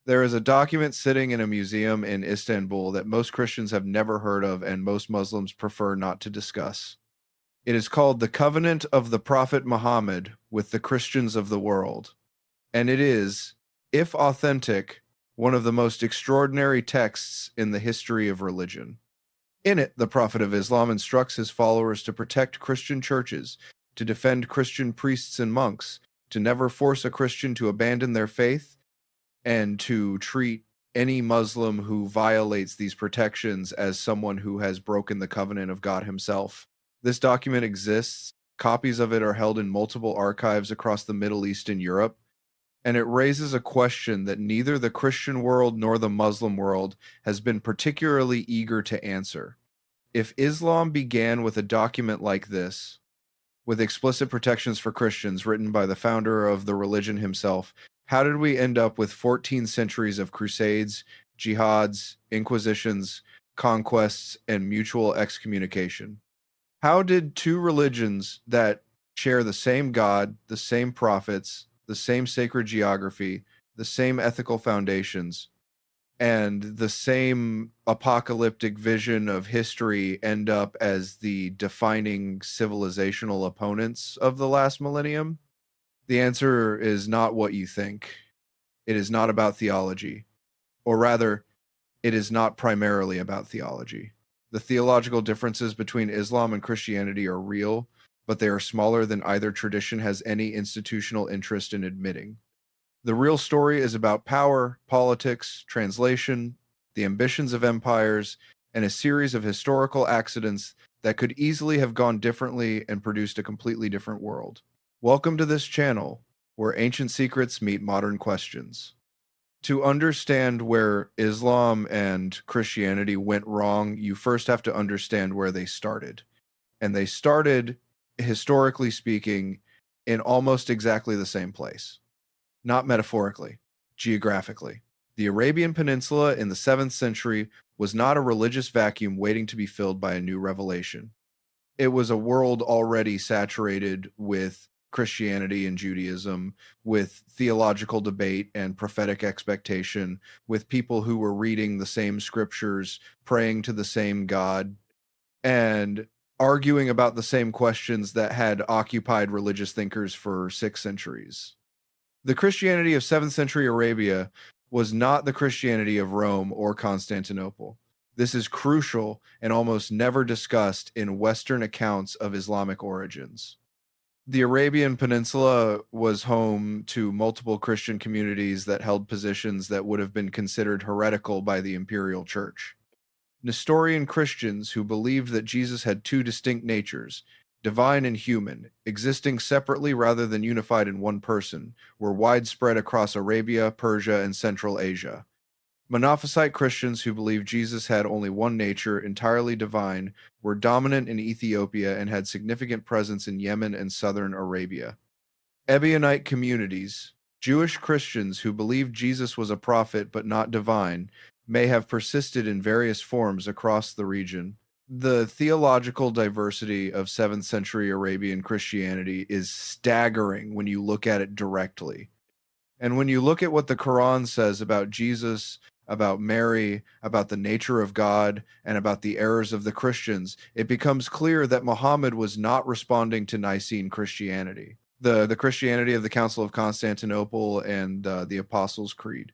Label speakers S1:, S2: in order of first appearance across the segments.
S1: There is a document sitting in a museum in Istanbul that most Christians have never heard of and most Muslims prefer not to discuss. It is called the Covenant of the Prophet Muhammad with the Christians of the World, and it is, if authentic, one of the most extraordinary texts in the history of religion. In it, the Prophet of Islam instructs his followers to protect Christian churches, to defend Christian priests and monks, to never force a Christian to abandon their faith, and to treat any Muslim who violates these protections as someone who has broken the covenant of God himself. This document exists. Copies of it are held in multiple archives across the Middle East and Europe, and it raises a question that neither the Christian world nor the Muslim world has been particularly eager to answer. If Islam began with a document like this, with explicit protections for Christians written by the founder of the religion himself, how did we end up with 14 centuries of crusades, jihads, inquisitions, conquests, and mutual excommunication? How did two religions that share the same God, the same prophets, the same sacred geography, the same ethical foundations, and the same apocalyptic vision of history end up as the defining civilizational opponents of the last millennium? The answer is not what you think. It is not about theology, or rather, it is not primarily about theology. The theological differences between Islam and Christianity are real, but they are smaller than either tradition has any institutional interest in admitting. The real story is about power, politics, translation, the ambitions of empires, and a series of historical accidents that could easily have gone differently and produced a completely different world. Welcome to this channel, where ancient secrets meet modern questions. To understand where Islam and Christianity went wrong, you first have to understand where they started. And they started, historically speaking, in almost exactly the same place. Not metaphorically, geographically. The Arabian Peninsula in the 7th century was not a religious vacuum waiting to be filled by a new revelation. It was a world already saturated with Christianity and Judaism, with theological debate and prophetic expectation, with people who were reading the same scriptures, praying to the same God, and arguing about the same questions that had occupied religious thinkers for 6 centuries. The Christianity of 7th century Arabia was not the Christianity of Rome or Constantinople. This is crucial and almost never discussed in Western accounts of Islamic origins. The Arabian Peninsula was home to multiple Christian communities that held positions that would have been considered heretical by the imperial church. Nestorian Christians who believed that Jesus had two distinct natures, divine and human, existing separately rather than unified in one person, were widespread across Arabia, Persia, and Central Asia. Monophysite Christians who believed Jesus had only one nature, entirely divine, were dominant in Ethiopia and had significant presence in Yemen and southern Arabia. Ebionite communities, Jewish Christians who believed Jesus was a prophet but not divine, may have persisted in various forms across the region. The theological diversity of 7th century Arabian Christianity is staggering when you look at it directly. And when you look at what the Quran says about Jesus, about Mary, about the nature of God, and about the errors of the Christians, it becomes clear that Muhammad was not responding to Nicene Christianity, the Christianity of the Council of Constantinople and the Apostles' Creed.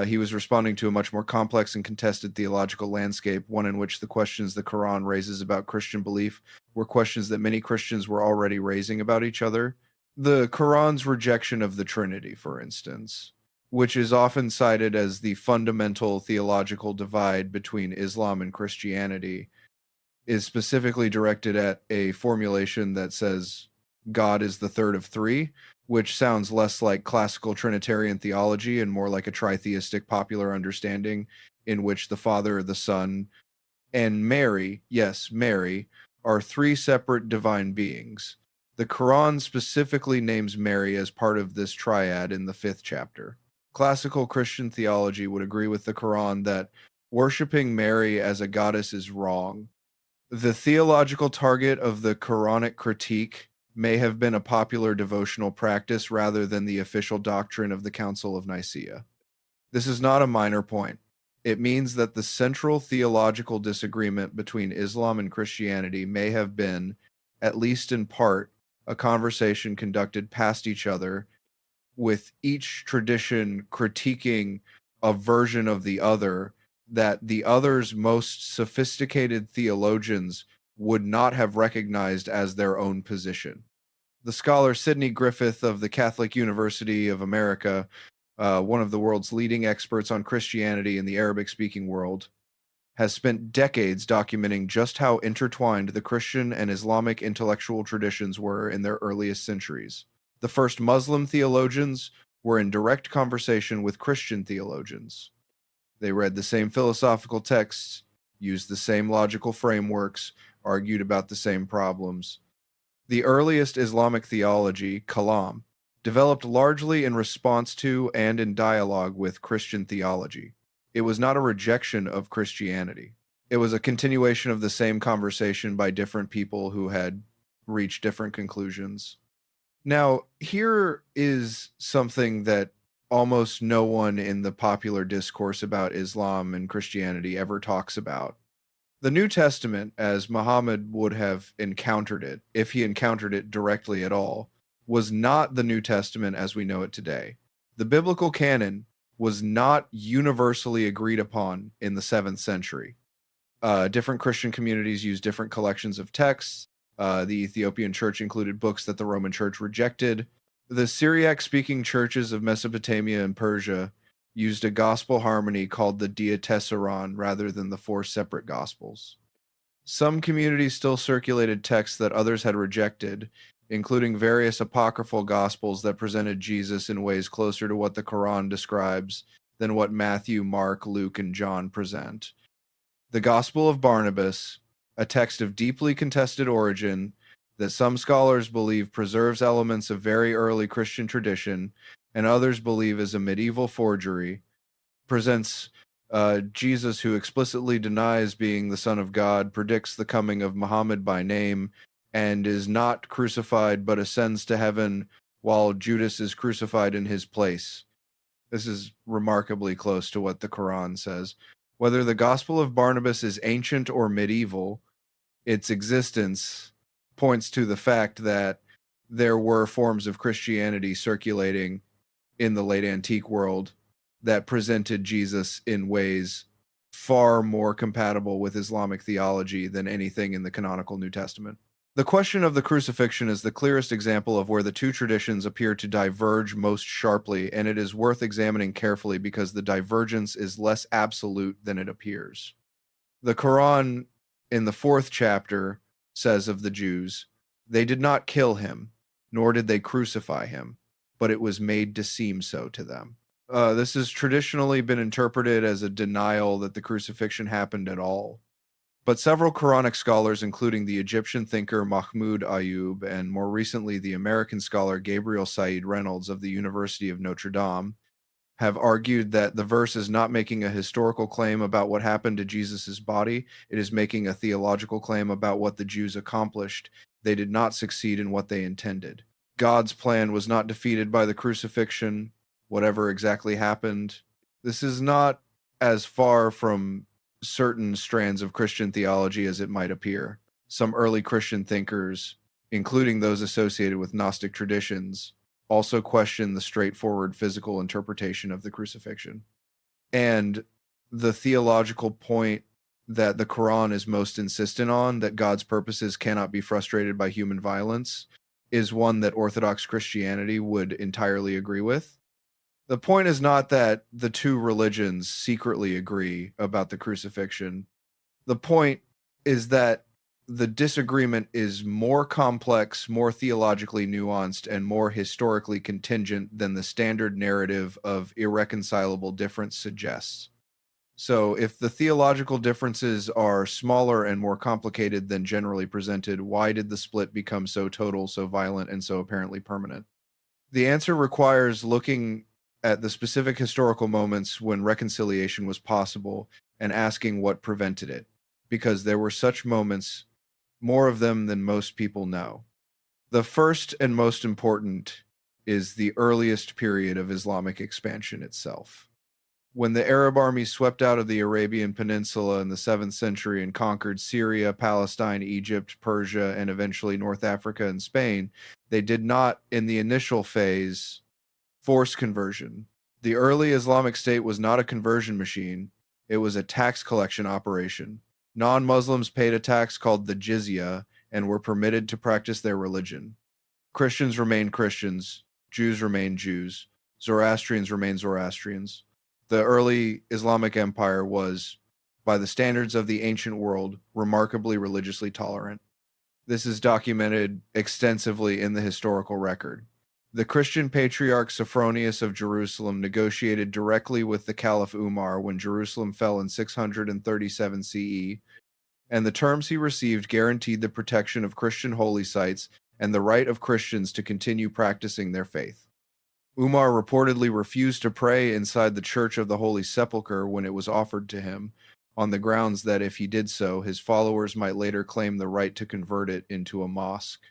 S1: He was responding to a much more complex and contested theological landscape, one in which the questions the Quran raises about Christian belief were questions that many Christians were already raising about each other. The Quran's rejection of the Trinity, for instance, which is often cited as the fundamental theological divide between Islam and Christianity, is specifically directed at a formulation that says God is the third of three, which sounds less like classical Trinitarian theology and more like a tritheistic popular understanding in which the Father, the Son, and Mary, yes, Mary, are three separate divine beings. The Quran specifically names Mary as part of this triad in the 5th chapter. Classical Christian theology would agree with the Quran that worshiping Mary as a goddess is wrong. The theological target of the Quranic critique may have been a popular devotional practice rather than the official doctrine of the Council of Nicaea. This is not a minor point. It means that the central theological disagreement between Islam and Christianity may have been, at least in part, a conversation conducted past each other, with each tradition critiquing a version of the other that the other's most sophisticated theologians would not have recognized as their own position. The scholar Sidney Griffith of the Catholic University of America, one of the world's leading experts on Christianity in the Arabic-speaking world, has spent decades documenting just how intertwined the Christian and Islamic intellectual traditions were in their earliest centuries. The first Muslim theologians were in direct conversation with Christian theologians. They read the same philosophical texts, used the same logical frameworks, argued about the same problems. The earliest Islamic theology, Kalam, developed largely in response to and in dialogue with Christian theology. It was not a rejection of Christianity. It was a continuation of the same conversation by different people who had reached different conclusions. Now, here is something that almost no one in the popular discourse about Islam and Christianity ever talks about. The New Testament, as Muhammad would have encountered it, if he encountered it directly at all, was not the New Testament as we know it today. The biblical canon was not universally agreed upon in the 7th century. Different Christian communities used different collections of texts. The Ethiopian church included books that the Roman church rejected. The Syriac-speaking churches of Mesopotamia and Persia used a gospel harmony called the Diatessaron rather than the 4 separate gospels. Some communities still circulated texts that others had rejected, including various apocryphal gospels that presented Jesus in ways closer to what the Quran describes than what Matthew, Mark, Luke, and John present. The Gospel of Barnabas, a text of deeply contested origin that some scholars believe preserves elements of very early Christian tradition and others believe is a medieval forgery, presents Jesus, who explicitly denies being the Son of God, predicts the coming of Muhammad by name, and is not crucified but ascends to heaven while Judas is crucified in his place. This is remarkably close to what the Quran says. Whether the Gospel of Barnabas is ancient or medieval, its existence points to the fact that there were forms of Christianity circulating in the late antique world that presented Jesus in ways far more compatible with Islamic theology than anything in the canonical New Testament. The question of the crucifixion is the clearest example of where the two traditions appear to diverge most sharply, and it is worth examining carefully because the divergence is less absolute than it appears. The Quran, in the 4th chapter, says of the Jews, "They did not kill him, nor did they crucify him, but it was made to seem so to them." This has traditionally been interpreted as a denial that the crucifixion happened at all. But several Quranic scholars, including the Egyptian thinker Mahmoud Ayub and more recently the American scholar Gabriel Said Reynolds of the University of Notre Dame, have argued that the verse is not making a historical claim about what happened to Jesus' body. It is making a theological claim about what the Jews accomplished. They did not succeed in what they intended. God's plan was not defeated by the crucifixion, whatever exactly happened. This is not as far from certain strands of Christian theology as it might appear. Some early Christian thinkers, including those associated with Gnostic traditions, also question the straightforward physical interpretation of the crucifixion. And the theological point that the Quran is most insistent on, that God's purposes cannot be frustrated by human violence, is one that Orthodox Christianity would entirely agree with. The point is not that the two religions secretly agree about the crucifixion. The point is that the disagreement is more complex, more theologically nuanced, and more historically contingent than the standard narrative of irreconcilable difference suggests. So, if the theological differences are smaller and more complicated than generally presented, why did the split become so total, so violent, and so apparently permanent? The answer requires looking at the specific historical moments when reconciliation was possible and asking what prevented it, because there were such moments, more of them than most people know. The first and most important is the earliest period of Islamic expansion itself. When the Arab army swept out of the Arabian Peninsula in the 7th century and conquered Syria, Palestine, Egypt, Persia, and eventually North Africa and Spain, they did not, in the initial phase, force conversion. The early Islamic State was not a conversion machine, it was a tax collection operation. Non-Muslims paid a tax called the jizya and were permitted to practice their religion. Christians remained Christians, Jews remained Jews, Zoroastrians remained Zoroastrians. The early Islamic Empire was, by the standards of the ancient world, remarkably religiously tolerant. This is documented extensively in the historical record. The Christian patriarch Sophronius of Jerusalem negotiated directly with the Caliph Umar when Jerusalem fell in 637 CE, and the terms he received guaranteed the protection of Christian holy sites and the right of Christians to continue practicing their faith. Umar reportedly refused to pray inside the Church of the Holy Sepulchre when it was offered to him, on the grounds that if he did so, his followers might later claim the right to convert it into a mosque.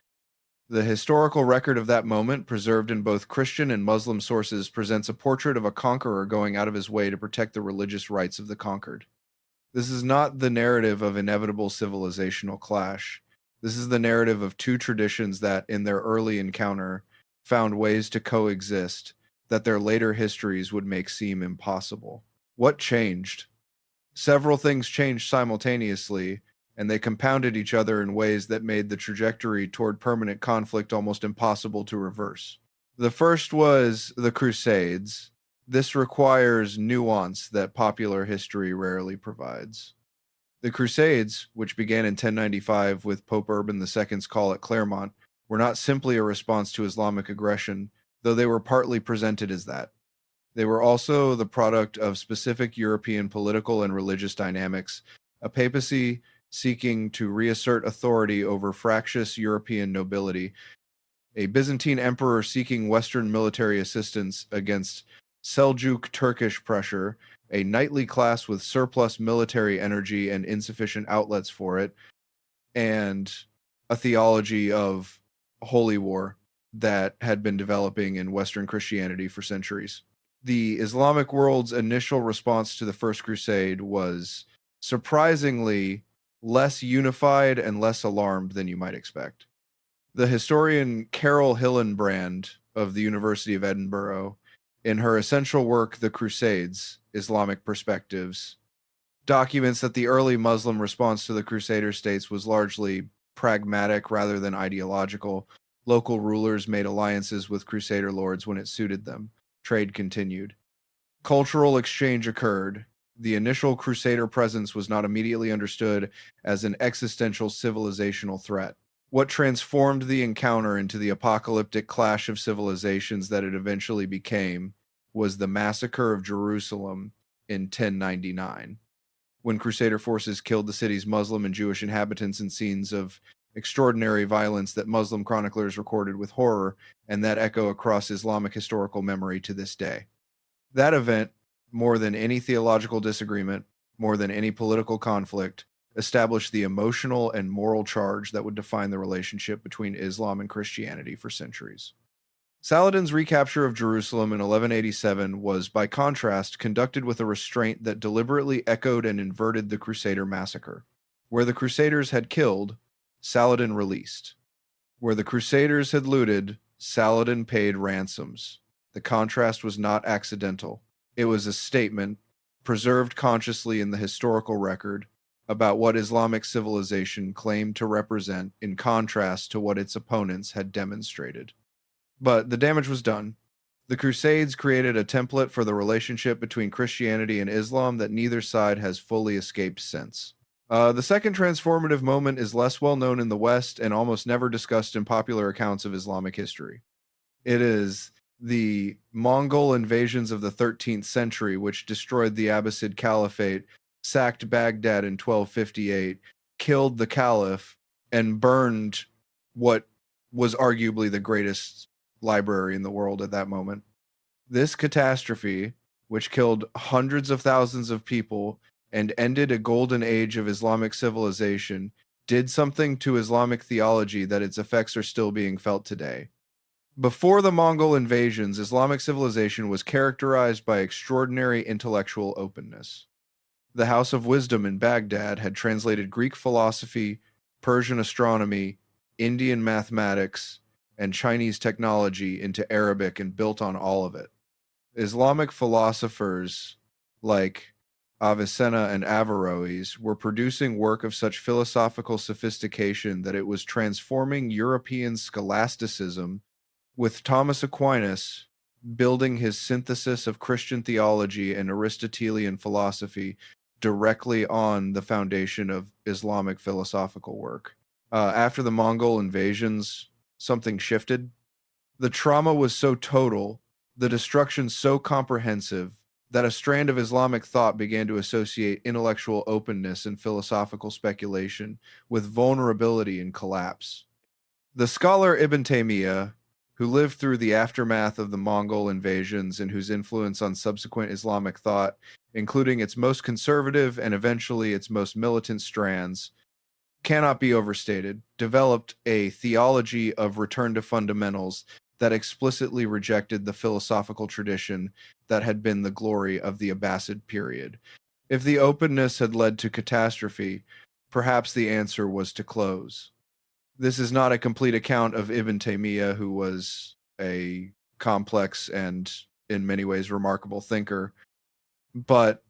S1: The historical record of that moment, preserved in both Christian and Muslim sources, presents a portrait of a conqueror going out of his way to protect the religious rights of the conquered. This is not the narrative of inevitable civilizational clash. This is the narrative of two traditions that, in their early encounter, found ways to coexist that their later histories would make seem impossible. What changed? Several things changed simultaneously, and they compounded each other in ways that made the trajectory toward permanent conflict almost impossible to reverse. The first was the Crusades. This requires nuance that popular history rarely provides. The Crusades, which began in 1095 with Pope Urban II's call at Clermont, were not simply a response to Islamic aggression, though they were partly presented as that. They were also the product of specific European political and religious dynamics, a papacy seeking to reassert authority over fractious European nobility, a Byzantine emperor seeking Western military assistance against Seljuk Turkish pressure, a knightly class with surplus military energy and insufficient outlets for it, and a theology of holy war that had been developing in Western Christianity for centuries. The Islamic world's initial response to the First Crusade was surprisingly less unified and less alarmed than you might expect. The historian Carol Hillenbrand of the University of Edinburgh, in her essential work, The Crusades, Islamic Perspectives, documents that the early Muslim response to the Crusader states was largely pragmatic rather than ideological. Local rulers made alliances with Crusader lords when it suited them. Trade continued. Cultural exchange occurred. The initial Crusader presence was not immediately understood as an existential civilizational threat. What transformed the encounter into the apocalyptic clash of civilizations that it eventually became was the massacre of Jerusalem in 1099, when Crusader forces killed the city's Muslim and Jewish inhabitants in scenes of extraordinary violence that Muslim chroniclers recorded with horror and that echo across Islamic historical memory to this day. That event, more than any theological disagreement, more than any political conflict, established the emotional and moral charge that would define the relationship between Islam and Christianity for centuries. Saladin's recapture of Jerusalem in 1187 was, by contrast, conducted with a restraint that deliberately echoed and inverted the Crusader massacre. Where the Crusaders had killed, Saladin released. Where the Crusaders had looted, Saladin paid ransoms. The contrast was not accidental. It was a statement, preserved consciously in the historical record, about what Islamic civilization claimed to represent in contrast to what its opponents had demonstrated. But the damage was done. The Crusades created a template for the relationship between Christianity and Islam that neither side has fully escaped since. The second transformative moment is less well known in the West and almost never discussed in popular accounts of Islamic history. It is the Mongol invasions of the 13th century, which destroyed the Abbasid Caliphate, sacked Baghdad in 1258, killed the Caliph, and burned what was arguably the greatest library in the world at that moment. This catastrophe, which killed hundreds of thousands of people and ended a golden age of Islamic civilization, did something to Islamic theology that its effects are still being felt today. Before the Mongol invasions, Islamic civilization was characterized by extraordinary intellectual openness. The House of Wisdom in Baghdad had translated Greek philosophy, Persian astronomy, Indian mathematics, and Chinese technology into Arabic and built on all of it. Islamic philosophers like Avicenna and Averroes were producing work of such philosophical sophistication that it was transforming European scholasticism, with Thomas Aquinas building his synthesis of Christian theology and Aristotelian philosophy directly on the foundation of Islamic philosophical work. After the Mongol invasions, something shifted. The trauma was so total, the destruction so comprehensive, that a strand of Islamic thought began to associate intellectual openness and philosophical speculation with vulnerability and collapse. The scholar Ibn Taymiyyah, who lived through the aftermath of the Mongol invasions and whose influence on subsequent Islamic thought, including its most conservative and eventually its most militant strands, cannot be overstated, developed a theology of return to fundamentals that explicitly rejected the philosophical tradition that had been the glory of the Abbasid period. If the openness had led to catastrophe, perhaps the answer was to close. This is not a complete account of Ibn Taymiyyah, who was a complex and in many ways remarkable thinker, but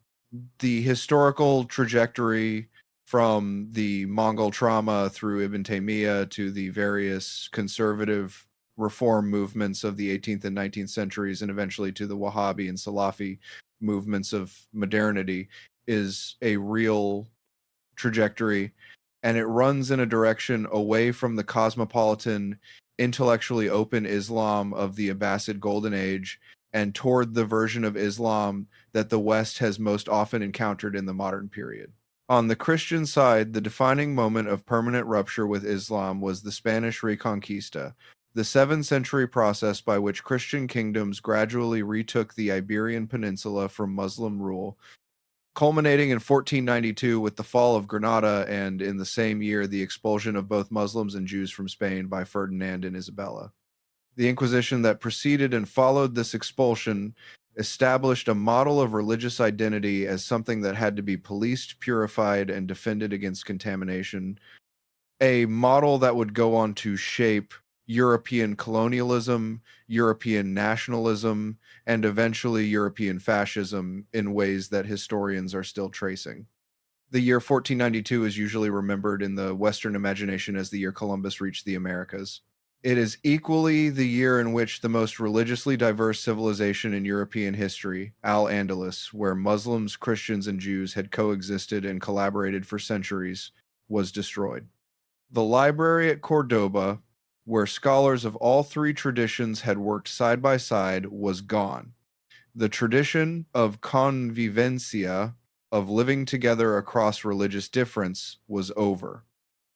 S1: the historical trajectory from the Mongol trauma through Ibn Taymiyyah to the various conservative reform movements of the 18th and 19th centuries, and eventually to the Wahhabi and Salafi movements of modernity, is a real trajectory, and it runs in a direction away from the cosmopolitan, intellectually open Islam of the Abbasid Golden Age and toward the version of Islam that the West has most often encountered in the modern period. On the Christian side, the defining moment of permanent rupture with Islam was the Spanish Reconquista, the 7th century process by which Christian kingdoms gradually retook the Iberian Peninsula from Muslim rule, culminating in 1492 with the fall of Granada, and in the same year the expulsion of both Muslims and Jews from Spain by Ferdinand and Isabella. The Inquisition that preceded and followed this expulsion established a model of religious identity as something that had to be policed, purified, and defended against contamination, a model that would go on to shape European colonialism, European nationalism, and eventually European fascism in ways that historians are still tracing. The year 1492 is usually remembered in the Western imagination as the year Columbus reached the Americas. It is equally the year in which the most religiously diverse civilization in European history, al-Andalus, where Muslims, Christians, and Jews had coexisted and collaborated for centuries, was destroyed. The library at Cordoba, where scholars of all three traditions had worked side by side, was gone. The tradition of convivencia, of living together across religious difference, was over.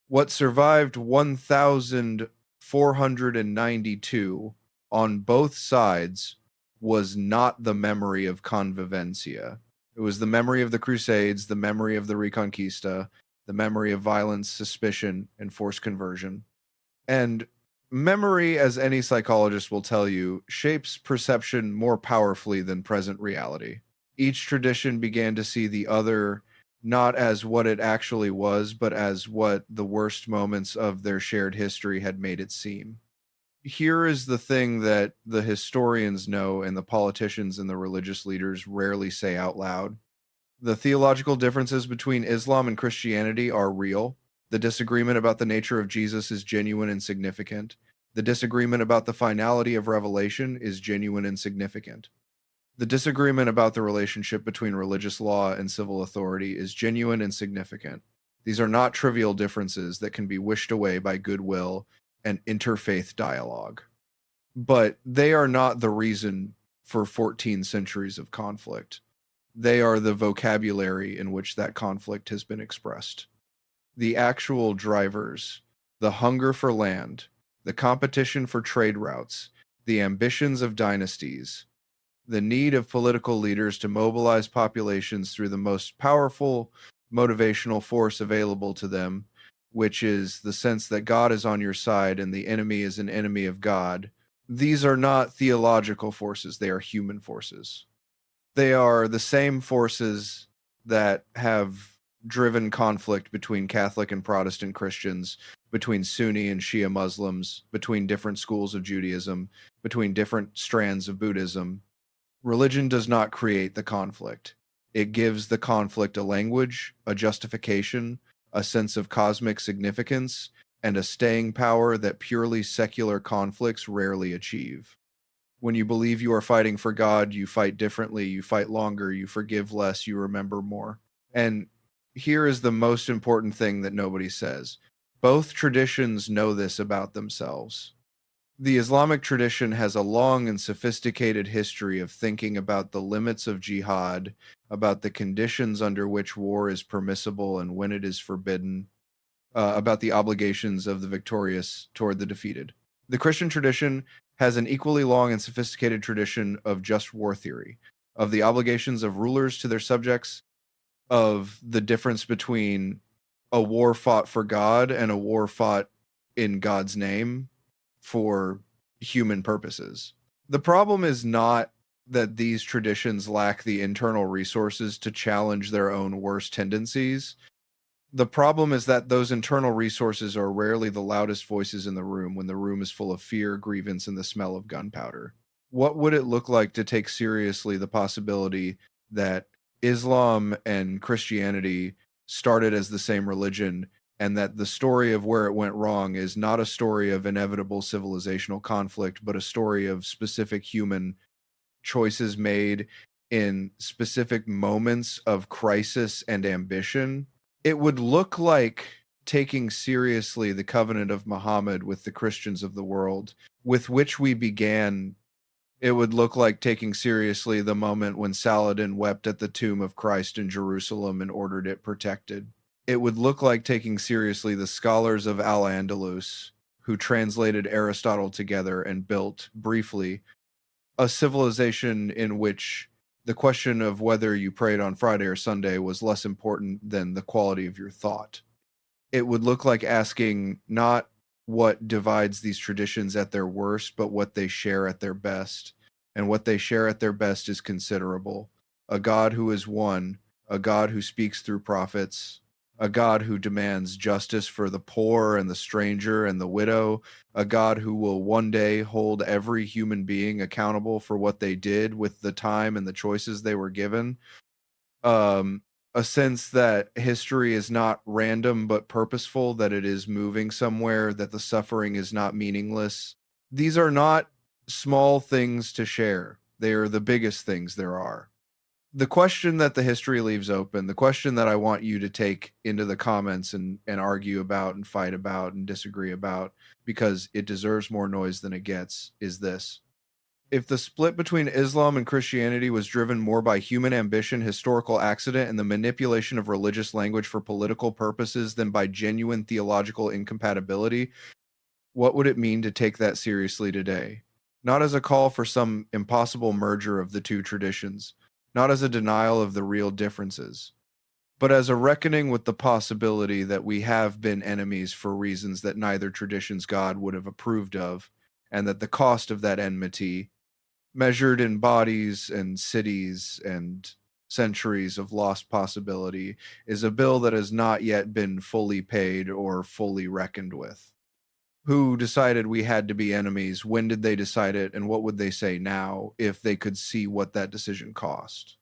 S1: What survived 1492 on both sides was not the memory of convivencia. It was the memory of the Crusades, the memory of the Reconquista, the memory of violence, suspicion, and forced conversion. And memory, as any psychologist will tell you, shapes perception more powerfully than present reality. Each tradition began to see the other not as what it actually was, but as what the worst moments of their shared history had made it seem. Here is the thing that the historians know and the politicians and the religious leaders rarely say out loud. The theological differences between Islam and Christianity are real. The disagreement about the nature of Jesus is genuine and significant. The disagreement about the finality of revelation is genuine and significant. The disagreement about the relationship between religious law and civil authority is genuine and significant. These are not trivial differences that can be wished away by goodwill and interfaith dialogue. But they are not the reason for 14 centuries of conflict. They are the vocabulary in which that conflict has been expressed. The actual drivers, the hunger for land, the competition for trade routes, the ambitions of dynasties, the need of political leaders to mobilize populations through the most powerful motivational force available to them, which is the sense that God is on your side and the enemy is an enemy of God, These are not theological forces, they are human forces. They are the same forces that have driven conflict between Catholic and Protestant Christians, between Sunni and Shia Muslims, between different schools of Judaism, between different strands of Buddhism. Religion does not create the conflict. It gives the conflict a language, a justification, a sense of cosmic significance, and a staying power that purely secular conflicts rarely achieve. When you believe you are fighting for God, you fight differently, you fight longer, you forgive less, you remember more. And here is the most important thing that nobody says. Both traditions know this about themselves. The Islamic tradition has a long and sophisticated history of thinking about the limits of jihad, about the conditions under which war is permissible and when it is forbidden, about the obligations of the victorious toward the defeated. The Christian tradition has an equally long and sophisticated tradition of just war theory, of the obligations of rulers to their subjects, of the difference between a war fought for God and a war fought in God's name for human purposes. The problem is not that these traditions lack the internal resources to challenge their own worst tendencies. The problem is that those internal resources are rarely the loudest voices in the room when the room is full of fear, grievance, and the smell of gunpowder. What would it look like to take seriously the possibility that Islam and Christianity started as the same religion, and that the story of where it went wrong is not a story of inevitable civilizational conflict, but a story of specific human choices made in specific moments of crisis and ambition? It would look like taking seriously the covenant of Muhammad with the Christians of the world, with which we began. It would look like taking seriously the moment when Saladin wept at the tomb of Christ in Jerusalem and ordered it protected. It would look like taking seriously the scholars of al-Andalus who translated Aristotle together and built, briefly, a civilization in which the question of whether you prayed on Friday or Sunday was less important than the quality of your thought. It would look like asking not what divides these traditions at their worst, but what they share at their best. And what they share at their best is considerable. A God who is one, a God who speaks through prophets, a God who demands justice for the poor and the stranger and the widow, a God who will one day hold every human being accountable for what they did with the time and the choices they were given. Um, a sense that history is not random but purposeful, that it is moving somewhere, that the suffering is not meaningless. These are not small things to share. They are the biggest things there are. The question that the history leaves open, the question that I want you to take into the comments and argue about and fight about and disagree about, because it deserves more noise than it gets, is this. If the split between Islam and Christianity was driven more by human ambition, historical accident, and the manipulation of religious language for political purposes than by genuine theological incompatibility, what would it mean to take that seriously today? Not as a call for some impossible merger of the two traditions, not as a denial of the real differences, but as a reckoning with the possibility that we have been enemies for reasons that neither tradition's God would have approved of, and that the cost of that enmity, measured in bodies and cities and centuries of lost possibility, is a bill that has not yet been fully paid or fully reckoned with. Who decided we had to be enemies? When did they decide it? And what would they say now if they could see what that decision cost?